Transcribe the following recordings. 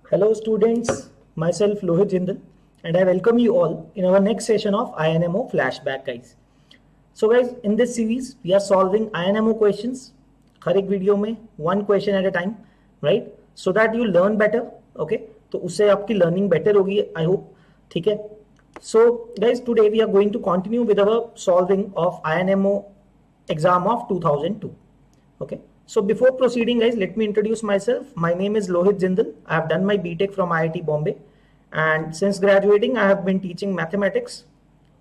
Hello students, myself Lohit Jindal and I welcome you all in our next session of INMO flashback guys. So guys, in this series we are solving INMO questions हर एक video में one question at a time, right? So that you learn better, okay? तो उससे आपकी learning better होगी I hope, ठीक है? So guys, today we are going to continue with our solving of INMO exam of 2002, okay? So before proceeding guys, let me introduce myself. My name is Lohit Jindal. I have done my BTech from IIT Bombay and since graduating I have been teaching mathematics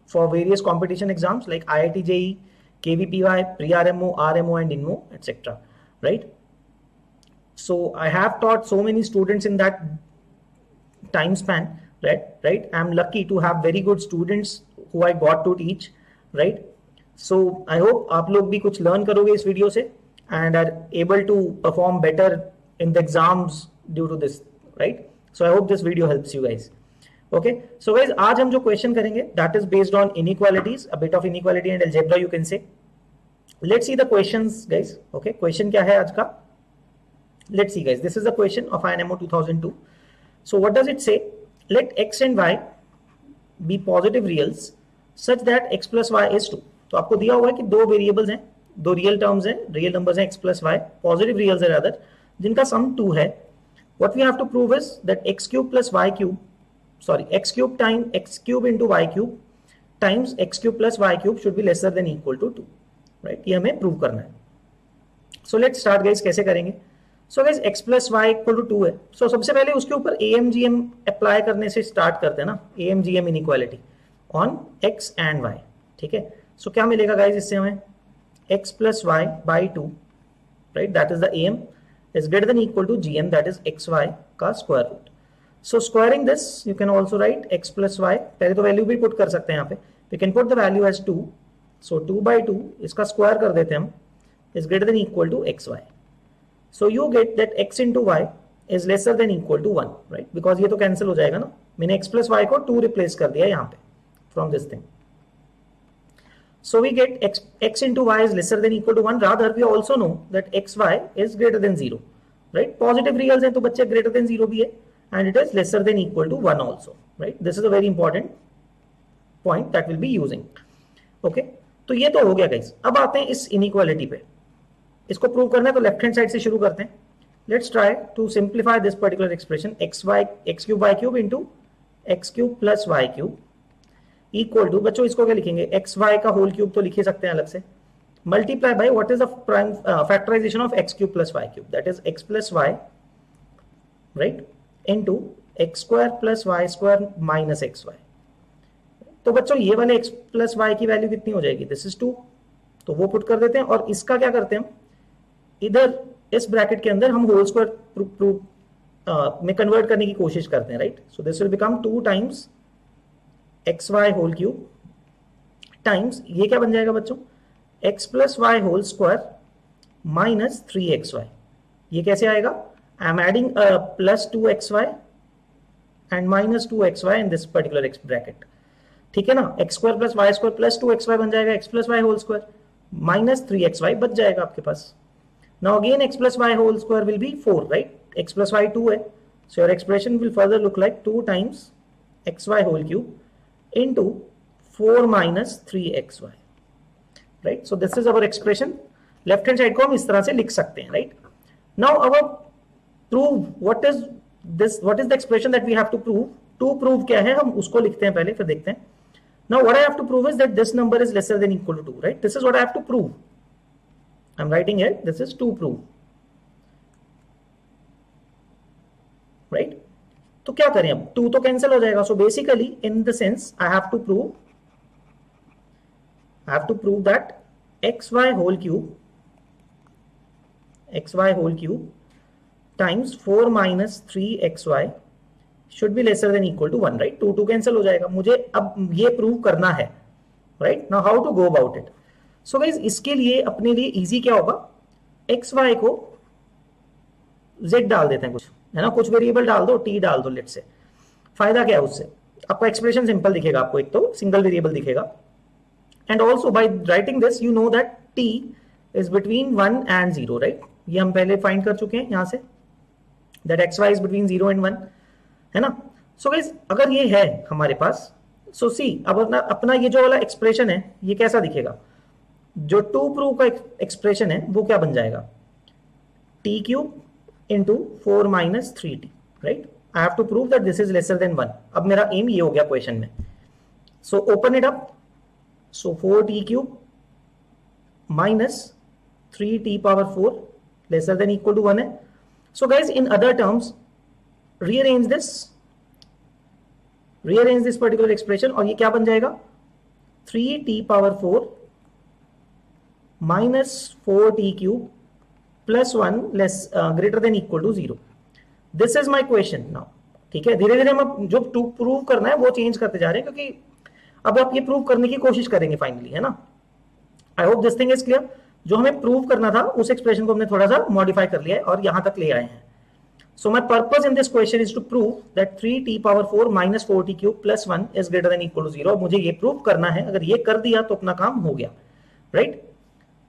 for various competition exams like IIT JEE, KVPY, Pre-RMO, RMO and INMO, etc. Right? So I have taught so many students in that time span, right? I'm lucky to have very good students who I got to teach, right? So I hope आप लोग भी कुछ learn करोगे इस video से and are able to perform better in the exams due to this, right? So I hope this video helps you guys. Okay, so guys, आज हम जो question करेंगे that is based on inequalities, a bit of inequality and algebra you can say. Let's see the questions guys. Okay, question क्या है आज का? Let's see guys, this is the question of INMO 2002. So what does it say? Let x and y be positive reals such that x plus y is 2. तो आपको दिया हुआ है कि दो वेरिएबल्स हैं, दो रियल टर्म्स हैं, रियल नंबर्स हैं x plus y, positive reals है रादर, जिनका सम 2 है. What we have to prove is that x cube plus y cube, sorry x cube time x cube into y cube times x cube plus y cube should be lesser than equal to 2, right? ये हमें prove करना है. So let's start guys, कैसे करेंगे? So guys x plus y equal to 2 है, सो सबसे पहले उसके ऊपर AMGM अप्लाई करने से स्टार्ट करते हैं ना, AMGM inequality on x and y, ठीक है? सो क्या मिलेगा गाइस इससे हमें? x plus y by 2, right? That is the AM is greater than equal to GM, that is xy का square root. So squaring this, you can also write x plus y. पहले तो value भी put कर सकते हैं यहाँ पे. We can put the value as 2. So 2 by 2 इसका स्क्वायर कर देते हैं हम, is greater than equal to xy. So you get that x into y is lesser than equal to 1, right? Because ये तो कैंसिल हो जाएगा ना. मैंने x plus y को 2 रिप्लेस कर दिया यहाँ पे from this thing. So we get x into y is lesser than equal to 1. Rather, we also know that xy is greater than 0, right? Positive reals हैं तो बच्चे greater than 0 भी है, and it is lesser than equal to 1 also, right? This is a very important point that we'll be using. Okay, तो ये तो हो गया guys. अब आते हैं इस inequality पे. इसको प्रूव करना है तो लेफ्ट हैंड साइड से शुरू करते हैं. Let's try to simplify this particular expression x cube y cube into x cube plus y cube equal to, बच्चों इसको क्या लिखेंगे? एक्स वाई का होल क्यूब तो लिख ही सकते हैं अलग से, multiply by what is the prime factorization of x cube plus y cube, that is x plus y, right, into x square plus Y square minus x y. तो बच्चों ये वाले एक्स प्लस वाई की value कितनी हो जाएगी? This is 2, तो वो पुट कर देते हैं और इसका क्या करते हैं हम, इधर इस ब्रैकेट के अंदर हम होल स्क्वायर में कन्वर्ट करने की कोशिश करते हैं, right? So this will become 2 times X Y whole cube times, ये क्या बन जाएगा बच्चों? X plus Y whole square minus 3xy. ये कैसे आएगा? I am adding plus 2xy and minus 2xy in this particular bracket, ठीक है ना? X square plus Y square plus 2xy बन जाएगा, X plus Y whole square minus 3xy बच जाएगा आपके पास. Now again X plus Y whole square will be 4, right? X plus y 2 है, so your expression will further look like 2 times xy whole cube into 4 minus 3xy, right? So this is our expression. Left hand side को हम इस तरह से लिख सकते हैं, right? Now our prove what is this, what is the expression that we have to prove? To prove क्या है हम उसको लिखते हैं पहले, फिर देखते हैं. Now what I have to prove is that this number is lesser than equal to 2, right? This is what I have to prove. I'm writing here, this is to prove, right? तो क्या करें अब? 2 तो cancel हो जाएगा. So basically in the sense I have to prove that x Y whole cube times 4 minus 3xy should be lesser than equal to 1, right? 2 cancel हो जाएगा. मुझे अब ये प्रूव करना है, right? Now how to go about it? So guys, इसके लिए अपने लिए इजी क्या होगा? एक्स वाई को z डाल देते हैं कुछ, है ना? कुछ वेरिएबल डाल दो, t डाल दो लेट से. फायदा क्या है उससे? आपका एक्सप्रेशन सिंपल दिखेगा, आपको एक तो सिंगल वेरिएबल दिखेगा, and also by writing this you know that t is between 1 and 0, right? ये हम पहले फाइंड कर चुके हैं यहाँ से, that xy is between 0 and 1. है ना। सो गाइस अगर ये है हमारे पास, सो सी अब अपना ये जो वाला एक्सप्रेशन है ये कैसा दिखेगा, जो टू प्रूव का एक्सप्रेशन है वो क्या बन जाएगा, t cube into 4 minus 3t, right. I have to prove that this is lesser than 1। अब मेरा एम ये हो गया क्वेश्चन में। So open it up, so 4t cube minus 3t power 4 lesser than equal to 1 है। So guys in other terms rearrange this particular expression और ये क्या बन जाएगा, 3t power 4 minus 4t cube plus 1 less greater than equal to 0। This is my question now, ठीक है। धीरे धीरे हम जो प्रूव करना है वो चेंज करते जा रहे हैं, क्योंकि अब आप ये प्रूव करने की कोशिश करेंगे फाइनली, है ना। आई hope this thing is clear. जो हमें प्रूव करना था उस एक्सप्रेशन को हमने थोड़ा सा मॉडिफाई कर लिया है और यहां तक ले आए हैं। So my purpose in this question is to prove that 3t power 4 minus 4t cube plus 1 is greater than equal to 0। मुझे ये प्रूव करना है, अगर ये कर दिया तो अपना काम हो गया, right.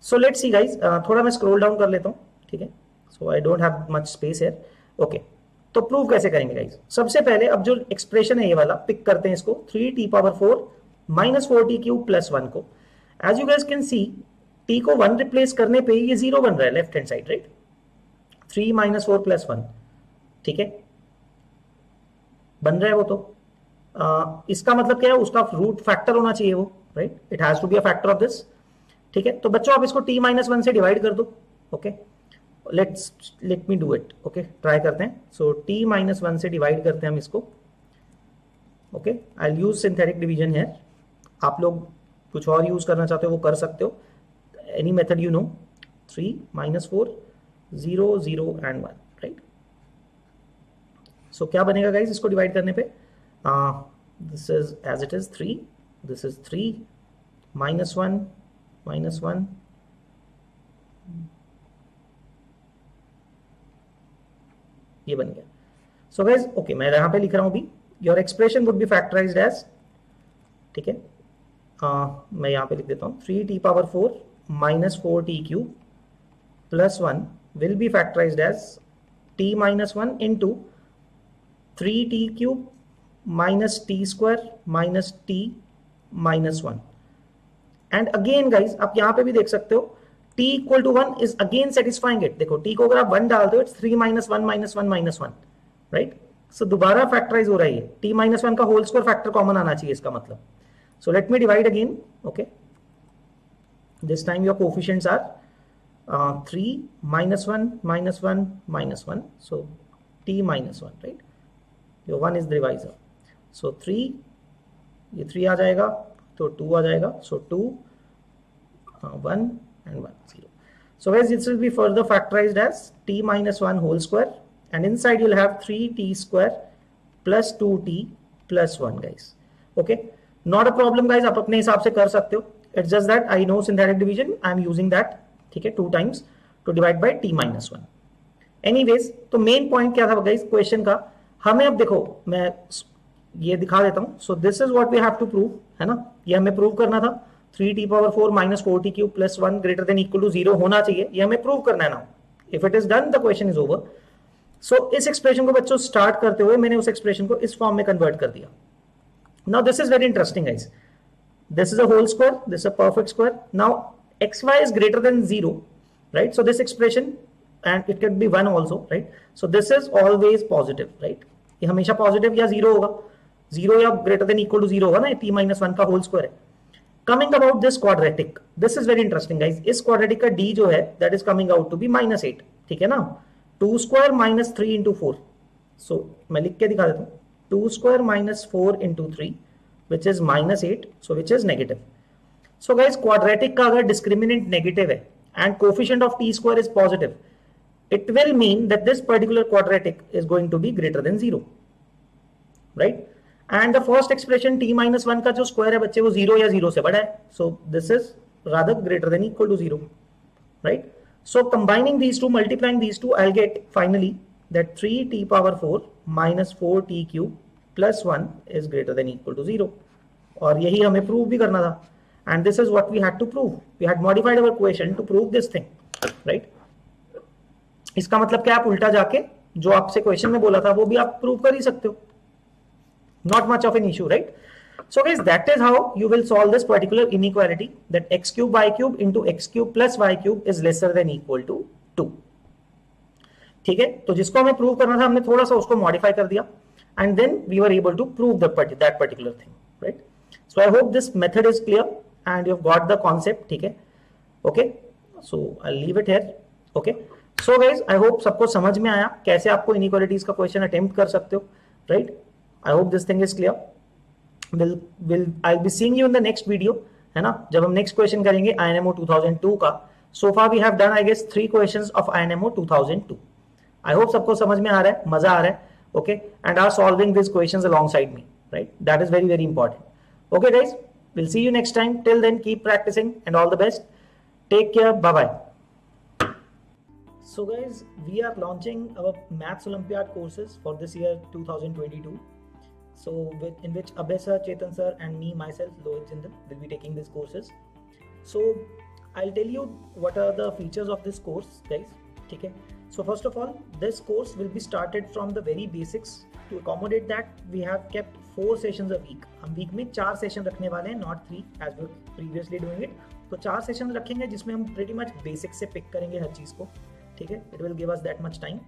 So let's see guys, थोड़ा मैं स्क्रॉल डाउन कर लेता हूं, ठीक है। So I don't have much space here, okay. तो प्रूव कैसे करेंगे गाइज, सबसे पहले अब जो एक्सप्रेशन है ये वाला पिक करते हैं इसको, 3t power 4 minus 4t cube plus 1 को। As you guys can see t को 1 रिप्लेस करने पे ये 0 बन रहा है left hand side, right. 3 minus 4 plus 1, ठीक है, बन रहा है वो। तो इसका मतलब क्या है, उसका रूट फैक्टर होना चाहिए वो, right. It has to be a factor of this, ठीक है। तो बच्चों आप इसको t माइनस 1 से डिवाइड कर दो, okay. Let me do it, okay, try करते हैं। सो t माइनस 1 से डिवाइड करते हैं हम इसको, ओके। आई यूज सिंथेटिक डिवीजन है, आप लोग कुछ और यूज करना चाहते हो वो कर सकते हो, any method you know. 3 minus 4 0 0 and 1, right. So क्या बनेगा गाइज इसको डिवाइड करने पे, this is as it is 3, this is 3 minus 1 minus 1, ये बन गया। सो गाइज ओके, मैं यहां पे लिख रहा हूं अभी, your expression would be factorized as, ठीक है। मैं यहां पे लिख देता हूं 3t power 4 minus 4t cube plus 1 will be factorized as t minus 1 into 3t cube minus t square minus t minus 1। And again guys आप यहां पे भी देख सकते हो t equal to 1 is again satisfying it. देखो t को अगर आप 1 डालते हो it's 3 minus 1 minus 1 minus 1, right. सो दोबारा फैक्टराइज हो रहा है, t माइनस 1 का होल स्क्वायर फैक्टर कॉमन आना चाहिए इसका मतलब। So let me divide again, okay. This time your coefficients are 3 minus 1 minus 1 minus 1, so t minus 1, right. Your 1 is the divisor, so 3, ये 3 आ जाएगा तो 2 आ जाएगा, सो 2 1 and 1 0. So guys, this will be further factorized as t minus 1 whole square, and inside you'll have 3t square plus 2t plus 1 guys. Okay, not a problem guys, आप अपने हिसाब से कर सकते हो। It's just that I know synthetic division, I am using that, ठीक है, 2 times to divide by t minus 1. Anyways, तो मेन पॉइंट क्या था गाइस क्वेश्चन का, हमें अब देखो मैं ये दिखा देता हूं। So this is what we have to prove, है ना। ये हमें प्रूव करना था, 3t power 4 minus 4t cube plus 1 greater than equal to 0 होना चाहिए, ये हमें प्रूव करना है ना। If it is done the question is over. So इस एक्सप्रेशन को बच्चों स्टार्ट करते हुए मैंने उस एक्सप्रेशन को इस फॉर्म में कन्वर्ट कर दिया। Now this is very interesting guys, this is a whole square, this is a perfect square. Now xy is greater than 0, right? So this expression, and it can be 1 also, right? So this is always positive, right? ये हमेशा positive या 0 होगा, 0 या greater than equal to 0 होगा ना, t minus 1 का whole square है। Coming about this quadratic, this is very interesting guys. इस क्वाड्रेटिक का d जो है that is coming out to be -8, ठीक है ना। 2 स्क्वायर माइनस 3 इंटू 4, सो मैं लिख के दिखा देता हूँ, 2 square minus 4 into 3 which is -8, so which is negative. So guys quadratic का अगर डिस्क्रिमिनेंट नेगेटिव है and coefficient of t square is positive, it will mean that this particular quadratic is going to be greater than 0, right? And the first expression t minus 1 का जो square है बच्चे वो 0 या 0 से बड़ा है, so this is rather greater than equal to 0, right? So combining these two, multiplying these two, I'll get finally that 3t power 4 minus 4t cube plus 1 is greater than equal to 0, और यही हमें prove भी करना था, and this is what we had to prove. We had modified our equation to prove this thing, right? इसका मतलब क्या, आप उल्टा जाके जो आपसे क्वेश्चन में बोला था वो भी आप प्रूव कर ही सकते हो, Not much of an issue, right? So guys, that is how you will solve this particular inequality, that x cube y cube into x cube plus y cube is lesser than equal to 2. ठीक है, तो जिसको हमें prove करना था हमने थोड़ा सा उसको मॉडिफाई कर दिया, and then we were able to prove that particular thing, right? So I hope this method is clear and you have got the concept. ठीक है, okay, so I leave it here. Okay, so guys, I hope सबको समझ में आया कैसे आपको inequalities का question attempt कर सकते हो, right? I hope this thing is clear. I'll be seeing you in the next video, है ना, जब हम नेक्स्ट क्वेश्चन करेंगे INMO 2002 का. So far we have done I guess 3 questions of INMO 2002. I hope सबको समझ में आ रहा है, मजा आ रहा है, okay, and are solving these questions alongside me, right? That is very very important. Okay guys, we'll see you next time. Till then, keep practicing and all the best. Take care. Bye bye. So guys, we are launching our Maths Olympiad courses for this year 2022. So in which Abhay sir, Chetan sir and me myself, Lohit Jindal, will be taking these courses. So I'll tell you what are the features of this course, guys. Okay. So first of all, this course will be started from the very basics. To accommodate that, we have kept 4 sessions a week. हम week में 4 session रखने वाले हैं, not 3 as we were previously doing it. तो 4 sessions रखेंगे जिसमें हम pretty much basics से pick करेंगे हर चीज को. ठीक है, it will give us that much time.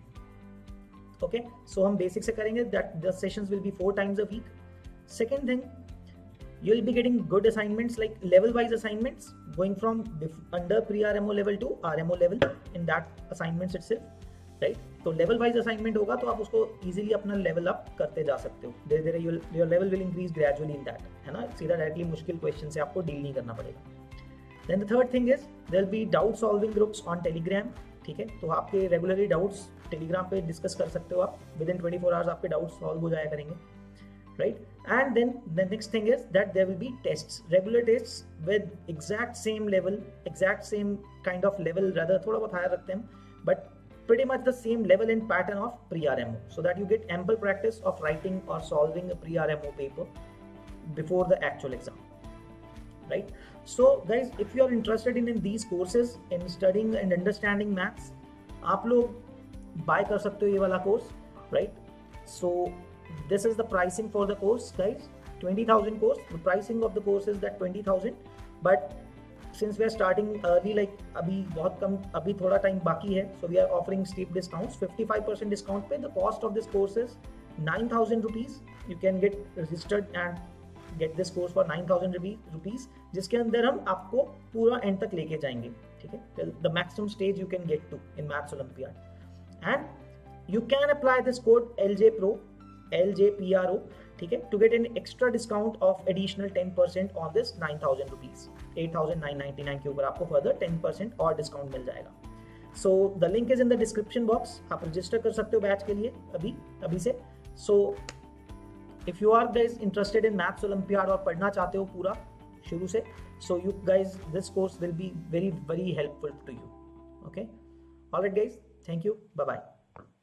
Okay, so हम basic से करेंगे, that the sessions will be 4 times a week. Second thing, you will be getting good assignments like level wise assignments going from under pre-RMO level to RMO level in that assignments itself, right? तो level wise assignment होगा तो आप उसको easily अपना level up करते जा सकते हो. धीरे धीरे your level will increase gradually in that, है ना? सीधा directly मुश्किल question से आपको deal नहीं करना पड़ेगा. Then the third thing is there will be doubt solving groups on Telegram. ठीक है, तो आपके रेगुलरली डाउट्स टेलीग्राम पे डिस्कस कर सकते हो आप. विद इन 24 आवर्स आपके डाउट्स सॉल्व हो जाया करेंगे, right? And then the next thing is that there will be tests, regular tests with exact same level, exact same kind of level, rather थोड़ा बहुत हायर रखते हैं, but pretty much the same level and pattern of pre-RMO, so that you get ample practice of writing or solving a pre-RMO paper before the actual exam, right? So guys, if you are interested in these courses, in studying and understanding maths, आप लोग buy कर सकते हो ये वाला course, right? So this is the pricing for the course, guys. 20,000 course. The pricing of the course is that 20,000, but since we are starting early, like अभी बहुत कम, अभी थोड़ा टाइम बाकी है, so we are offering steep discounts, 55% discount पे. The cost of this course is 9,000 rupees. You can get registered and get this course for 9,000 rupees, जिसके अंदर हम आपको पूरा एंड तक लेके जाएंगे, ठीक है? Till the maximum stage you can get to in Maths Olympiad, and you can apply this code LJPRO, LJPRO, ठीक है, to get an extra discount of additional 10% on this 9,000 rupees. 8,999 के ऊपर आपको further 10% और डिस्काउंट मिल जाएगा. So the link is in the description box. आप register कर सकते हो बैच के लिए अभी से. So if you are guys interested in Maths Olympiad और पढ़ना चाहते हो पूरा शुरू से, so you guys, this course will be very very helpful to you. Okay, alright guys, thank you, bye bye.